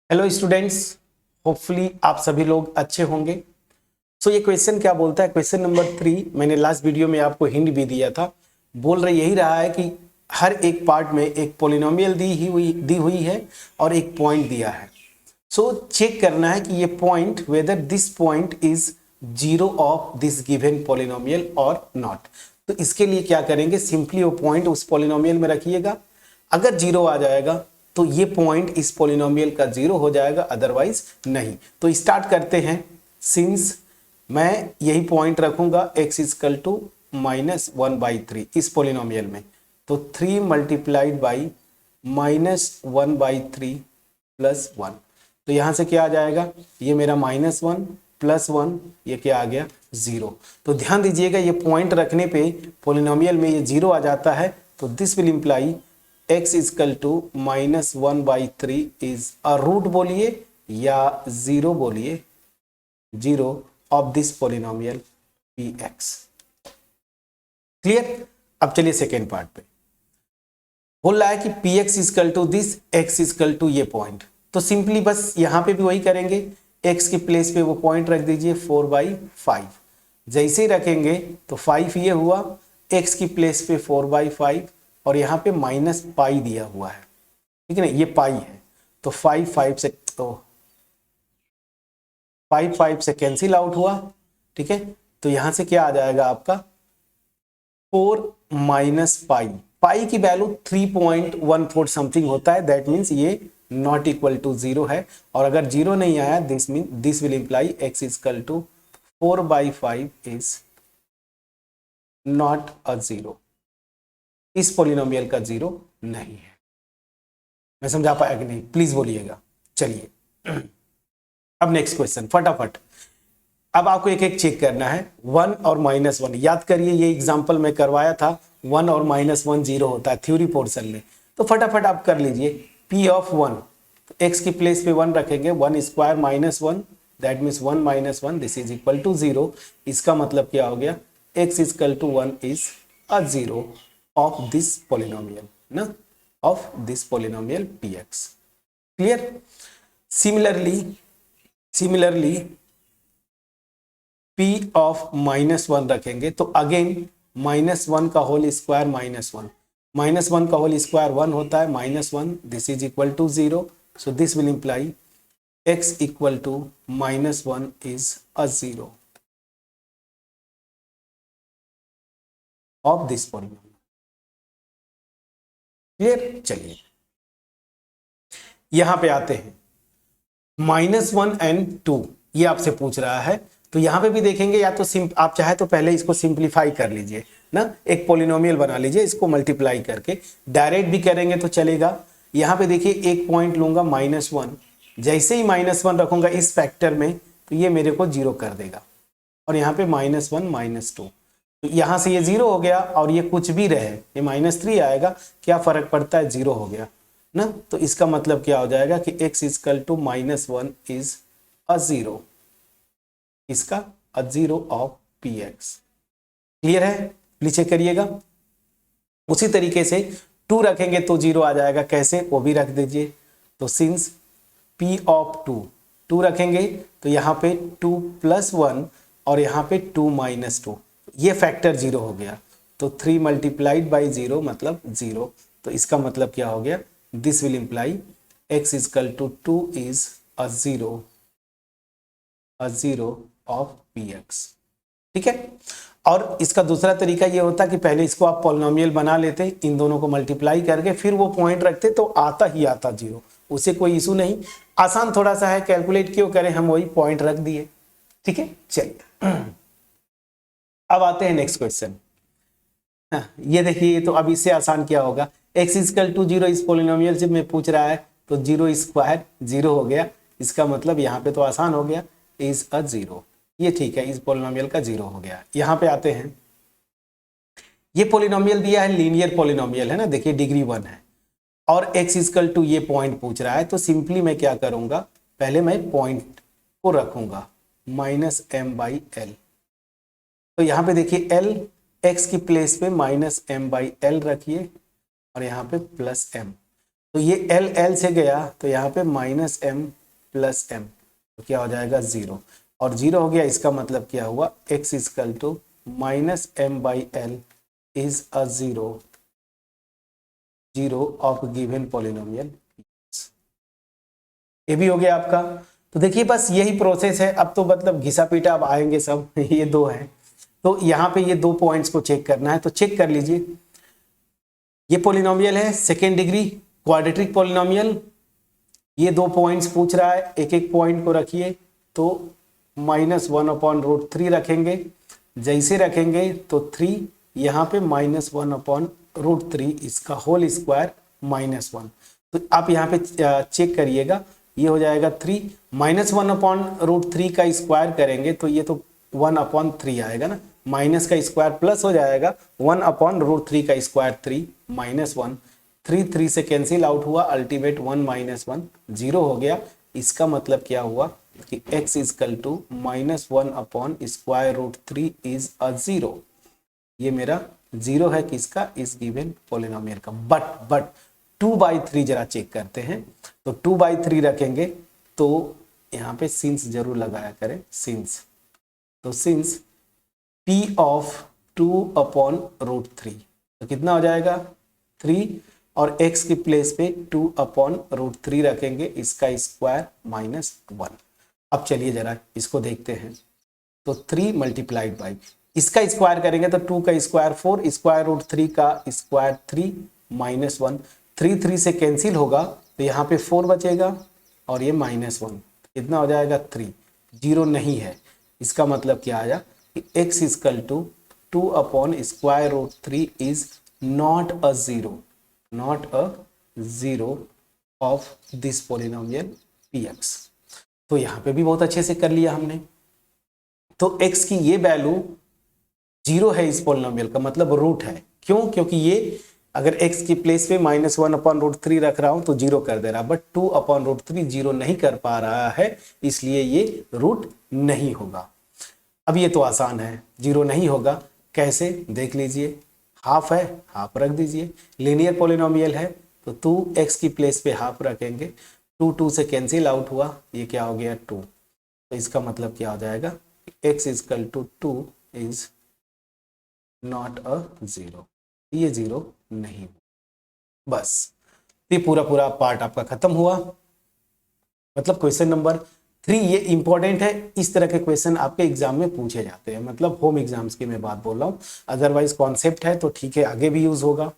Hello students, hopefully आप सभी लोग अच्छे होंगे। सो ये क्वेश्चन क्या बोलता है, क्वेश्चन नंबर 3 मैंने लास्ट वीडियो में आपको हिंट भी दिया था। बोल रहा यही रहा है कि हर एक पार्ट में एक पोलिनोमियल दी हुई है और एक पॉइंट दिया है। सो चेक करना है कि ये point whether this point is zero of this given polynomial और नॉट। तो इसके लिए क्या करेंगे, सिंपली वो पॉइंट उस पोलिनोमियल में रखिएगा। अगर जीरो आ जाएगा तो ये पॉइंट इस पोलिनोमियल का जीरो हो जाएगा, अदरवाइज नहीं। तो स्टार्ट करते हैं। सिंस मैं यही पॉइंट रखूंगा x इजकल टू -1/3 इस पोलिनोमियल में, तो 3 मल्टीप्लाइड बाई -1/3 प्लस 1। तो यहां से क्या आ जाएगा, ये मेरा -1 प्लस 1, ये क्या आ गया, 0। तो ध्यान दीजिएगा, ये पॉइंट रखने पे पोलिनोमियल में ये 0 आ जाता है। तो this will imply x is equal to -1/3 is a root बोलिए या 0 बोलिए, 0 of this polynomial px। Clear. अब चलिए सेकेंड पार्ट पे। बोल रहा है कि px equal to this, x is equal to ये पॉइंट। तो सिंपली बस यहां पे भी वही करेंगे, x की प्लेस पे वो पॉइंट रख दीजिए 4/5। जैसे ही रखेंगे तो 5 ये हुआ, x की प्लेस पे 4/5 और यहाँ पे माइनस पाई दिया हुआ है, ठीक है ना, ये पाई है। तो 5 से तो 5 से कैंसिल आउट हुआ, ठीक है। तो यहां से क्या आ जाएगा आपका 4 माइनस पाई। पाई की वैल्यू 3.14 समथिंग होता है, दैट मीन्स ये नॉट इक्वल टू 0 है। और अगर 0 नहीं आया this will imply x is equal to 4/5 is not a 0। इस पोलिनोमियल का 0 नहीं है। मैं समझा पाया कि नहीं, प्लीज बोलिएगा। चलिए अब नेक्स्ट क्वेश्चन फटाफट। अब आपको एक एक चेक करना है। 1 और -1 याद करिए, ये एग्जांपल मैं करवाया था। 1 और -1 0 होता है थ्योरी पोर्शन में। तो फटाफट आप कर लीजिए। p ऑफ 1, x की प्लेस पे 1 रखेंगे, 1 square -1, that means 1 - 1 this is equal to 0। इसका मतलब क्या हो गया, x is equal to 1 is a 0 of this polynomial ना, of this polynomial px। Clear. Similarly p of -1 रखेंगे, तो अगेन -1 का होल स्क्वायर -1, -1 का होल स्क्वायर 1 होता है, -1 this is equal to 0। So this will imply x equal to -1 is a 0 of this polynomial. Clear. चलिए यहां पे आते हैं। -1 एंड 2 ये आपसे पूछ रहा है। तो यहां पे भी देखेंगे, या तो आप चाहे तो पहले इसको सिंप्लीफाई कर लीजिए ना, एक पोलिनोमियल बना लीजिए, इसको मल्टीप्लाई करके डायरेक्ट भी करेंगे तो चलेगा। यहां पे देखिए एक पॉइंट लूंगा -1, जैसे ही -1 रखूंगा इस फैक्टर में तो ये मेरे को 0 कर देगा। और यहाँ पे -1 -2, तो यहां से ये 0 हो गया और ये कुछ भी रहे, ये -3 आएगा, क्या फर्क पड़ता है, 0 हो गया ना। तो इसका मतलब क्या हो जाएगा कि x is equal to -1 is a 0, इसका अ 0 ऑफ px। क्लियर है, प्लीज चेक करिएगा। उसी तरीके से 2 रखेंगे तो 0 आ जाएगा, कैसे वो भी रख दीजिए। तो सिंस p ऑफ 2 रखेंगे तो यहाँ पे 2 + 1 और यहाँ पे 2 - 2, ये फैक्टर 0 हो गया। तो 3 मल्टीप्लाइड बाई 0 मतलब 0। तो इसका मतलब क्या हो गया, this will imply x is equal to 2 is a 0 of px। ठीक है। और इसका दूसरा तरीका ये होता कि पहले इसको आप पॉलिनोमियल बना लेते, इन दोनों को मल्टीप्लाई करके फिर वो पॉइंट रखते, तो आता ही आता 0, उसे कोई इशू नहीं। आसान थोड़ा सा है, कैलकुलेट क्यों करें, हम वही पॉइंट रख दिए। ठीक है। चलिए अब आते हैं नेक्स्ट क्वेश्चन। ये देखिए, तो अब इससे आसान क्या होगा, x इजकल टू 0 इस पोलिनोमियल से में पूछ रहा है, तो 0 स्क्वायर 0 हो गया। इसका मतलब यहाँ पे तो आसान हो गया, इज अ 0, ये ठीक है, इस पोलिनोमियल का 0 हो गया। यहाँ पे आते हैं, ये पोलिनोमियल दिया है, लीनियर पोलिनोमियल है ना, देखिए डिग्री 1 है और x इजकल टू ये पॉइंट पूछ रहा है। तो सिंपली मैं क्या करूंगा, पहले मैं पॉइंट को रखूंगा -m/l। तो यहाँ पे देखिए l, x की प्लेस पे -m/l रखिए और यहाँ पे +m। तो ये एल एल से गया तो यहाँ पे माइनस एम प्लस एम, तो क्या हो जाएगा 0, और 0 हो गया, इसका मतलब क्या हुआ, x equal to minus M by L is a zero of given polynomial. ये भी हो गया आपका। तो देखिए बस यही प्रोसेस है, अब तो मतलब घिसा पीटा अब आएंगे सब ये दो है, तो यहाँ पे ये 2 पॉइंट्स को चेक करना है, तो चेक कर लीजिए। ये पॉलिनोमियल है सेकेंड डिग्री क्वाड्रेटिक पॉलिनोमियल, ये 2 पॉइंट्स पूछ रहा है, एक एक पॉइंट को रखिए, तो -1/√3 रखेंगे, जैसे रखेंगे तो 3 यहाँ पे -1/√3 इसका होल स्क्वायर -1, तो आप यहाँ पे चेक करिएगा, ये हो जाएगा 3 -1/√3 का स्क्वायर करेंगे तो ये तो 1/3 आएगा ना, माइनस का स्क्वायर प्लस हो जाएगा, 1/√3 का स्क्वायर 3 -1, 3 से कैंसिल आउट हुआ, अल्टीमेट 1 - 1 0 हो गया। इसका मतलब क्या हुआ कि x equal to -1/√3 is a 0। ये मेरा 0 है किसका, इस गिवन पॉलिनोमियल का। बट 2/3 जरा चेक करते हैं, तो 2/3 रखेंगे तो यहाँ पे सिंस जरूर लगाया करें, सिंस, तो सिंस p ऑफ 2/√3 तो कितना हो जाएगा 3, और x की प्लेस पे 2/√3 रखेंगे, इसका स्क्वायर -1। अब चलिए जरा इसको देखते हैं, तो 3 मल्टीप्लाइड बाई इसका स्क्वायर करेंगे तो 2 का स्क्वायर 4, स्क्वायर रूट 3 का स्क्वायर 3 -1, 3 से कैंसिल होगा तो यहाँ पे 4 बचेगा और ये -1, कितना हो जाएगा 3, 0 नहीं है। इसका मतलब क्या आया कि x equal to 2/√3 is not a 0 of this polynomial px। तो यहाँ पे भी बहुत अच्छे से कर लिया हमने। तो x की ये वैल्यू 0 है इस पॉलिनोमियल का, मतलब रूट है। क्यों? क्योंकि ये अगर x की प्लेस पे -1/√3 रख रहा हूं तो 0 कर दे रहा, बट 2/√3 0 नहीं कर पा रहा है, इसलिए ये रूट नहीं होगा। अब ये तो आसान है, 0 नहीं होगा, कैसे देख लीजिए, हाफ है, हाफ रख दीजिए, लीनियर पॉलिनोमियल है तो 2x की प्लेस पे हाफ रखेंगे, 2 से कैंसिल आउट हुआ, ये क्या हो गया 2, तो इसका मतलब क्या हो जाएगा, x equal to 2 is not a 0, ये 0 नहीं। बस ये पूरा पार्ट आपका खत्म हुआ। मतलब क्वेश्चन नंबर 3 ये इंपॉर्टेंट है, इस तरह के क्वेश्चन आपके एग्जाम में पूछे जाते हैं, मतलब होम एग्जाम्स की मैं बात बोल रहा हूँ, अदरवाइज कॉन्सेप्ट है तो ठीक है, आगे भी यूज होगा।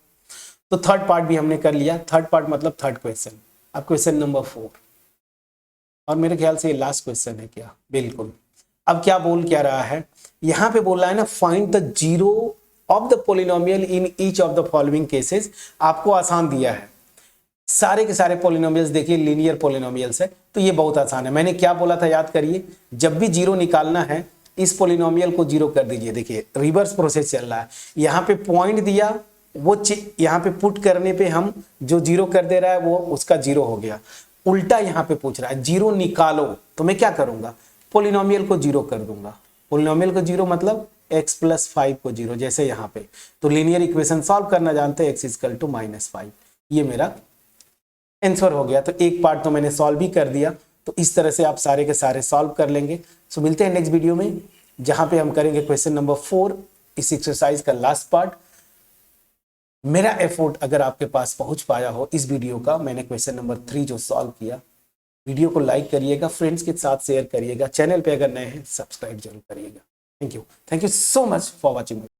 तो थर्ड पार्ट भी हमने कर लिया, थर्ड पार्ट मतलब थर्ड क्वेश्चन। अब क्वेश्चन नंबर 4, और मेरे ख्याल से ये लास्ट क्वेश्चन है क्या, बिल्कुल। अब क्या बोल क्या रहा है, यहाँ पे बोल रहा है ना, find the zero of the polynomial in each of the following cases. आपको आसान दिया है, सारे के सारे पॉलिनोमियल्स देखिए लीनियर पॉलिनोमियल्स है, तो ये बहुत आसान है। मैंने क्या बोला था याद करिए, जब भी जीरो निकालना है इस पॉलिनोमियल को जीरो कर दीजिए। देखिए रिवर्स प्रोसेस चल रहा है, यहाँ पे पॉइंट दिया, वो यहाँ पे पुट करने पे हम जो जीरो कर दे रहा है वो उसका जीरो हो गया। उल्टा यहाँ पे पूछ रहा है जीरो निकालो, तो मैं क्या करूंगा, पॉलिनोमियल को जीरो कर दूंगा। पॉलिनोमियल को जीरो मतलब x + 5 को जीरो, जैसे यहाँ पे। तो लीनियर इक्वेशन सॉल्व करना जानते हैं, x इक्वल टू -5, ये मेरा आंसर हो गया। तो एक पार्ट तो मैंने सॉल्व भी कर दिया, तो इस तरह से आप सारे के सारे सॉल्व कर लेंगे। सो मिलते हैं नेक्स्ट वीडियो में, जहां पे हम करेंगे क्वेश्चन नंबर 4, इस एक्सरसाइज का लास्ट पार्ट। मेरा एफर्ट अगर आपके पास पहुंच पाया हो इस वीडियो का, मैंने क्वेश्चन नंबर 3 जो सॉल्व किया, वीडियो को लाइक करिएगा, फ्रेंड्स के साथ शेयर करिएगा, चैनल पे अगर नए हैं सब्सक्राइब जरूर करिएगा। Thank you so much for watching.